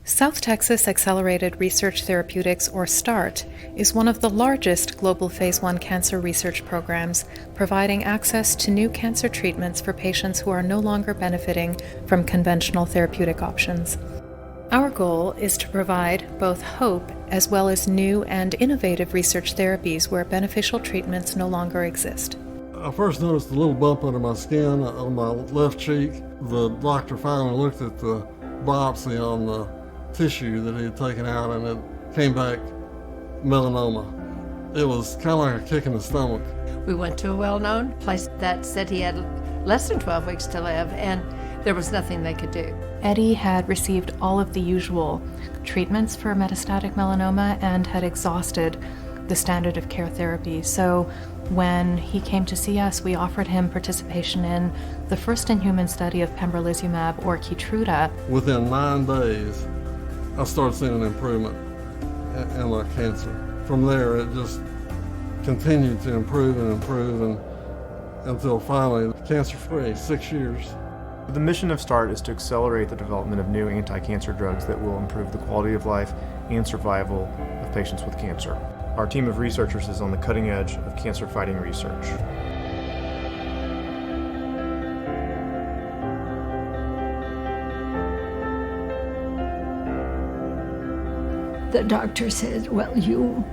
South Texas Accelerated Research Therapeutics, or START, is one of the largest global Phase 1 cancer research programs, providing access to new cancer treatments for patients who are no longer benefiting from conventional therapeutic options. Our goal is to provide both hope as well as new and innovative research therapies where beneficial treatments no longer exist. I first noticed a little bump under my skin on my left cheek. The doctor finally looked at the biopsy on the tissue that he had taken out, and it came back melanoma. It was kind of like a kick in the stomach. We went to a well-known place that said he had less than 12 weeks to live, and there was nothing they could do. Eddie had received all of the usual treatments for metastatic melanoma and had exhausted the standard of care therapy. So when he came to see us, we offered him participation in the first-in-human study of pembrolizumab, or Keytruda. Within 9 days, I started seeing an improvement in my cancer. From there, it just continued to improve and until finally cancer-free, 6 years. The mission of START is to accelerate the development of new anti-cancer drugs that will improve the quality of life and survival of patients with cancer. Our team of researchers is on the cutting edge of cancer-fighting research. The doctor says, well, you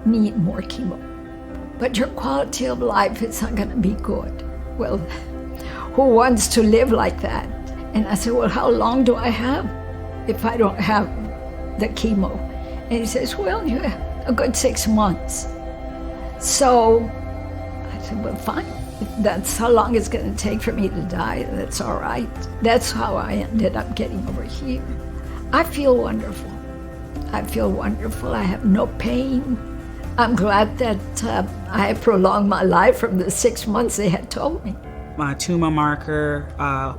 need more chemo, but your quality of life is not going to be good. Well, who wants to live like that? And I said, well, how long do I have if I don't have the chemo? And he says, well, you have a good 6 months. So I said, well, fine. If that's how long it's going to take for me to die, that's all right. That's how I ended up getting over here. I feel wonderful. I feel wonderful. I have no pain. I'm glad that I prolonged my life from the 6 months they had told me. My tumor marker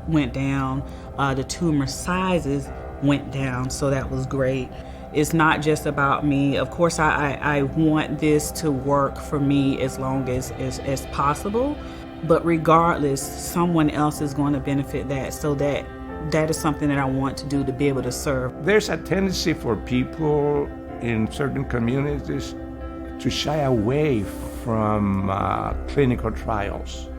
went down. The tumor sizes went down, so that was great. It's not just about me. Of course, I want this to work for me as long as possible, but regardless, someone else is going to benefit that, so that is something that I want to do, to be able to serve. There's a tendency for people in certain communities to shy away from clinical trials.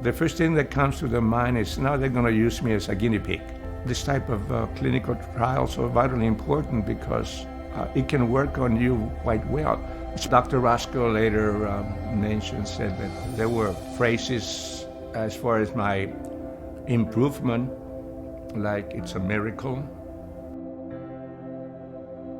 The first thing that comes to their mind is, now they're going to use me as a guinea pig. This type of clinical trials are vitally important because it can work on you quite well. Dr. Roscoe later said that there were phrases as far as my improvement, like it's a miracle.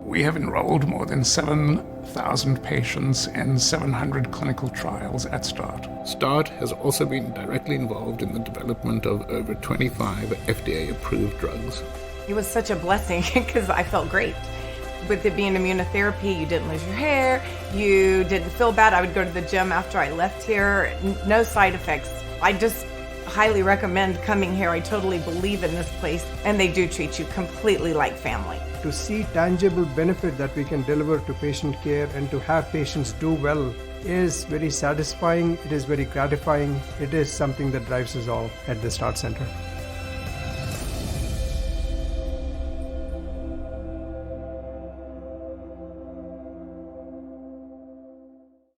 We have enrolled more than 7,000 patients in 700 clinical trials at START. START has also been directly involved in the development of over 25 FDA-approved drugs. It was such a blessing because I felt great. With it being immunotherapy, you didn't lose your hair, you didn't feel bad. I would go to the gym after I left here, no side effects. I just highly recommend coming here. I totally believe in this place, and they do treat you completely like family. To see tangible benefit that we can deliver to patient care and to have patients do well is very satisfying. It is very gratifying. It is something that drives us all at the START Center.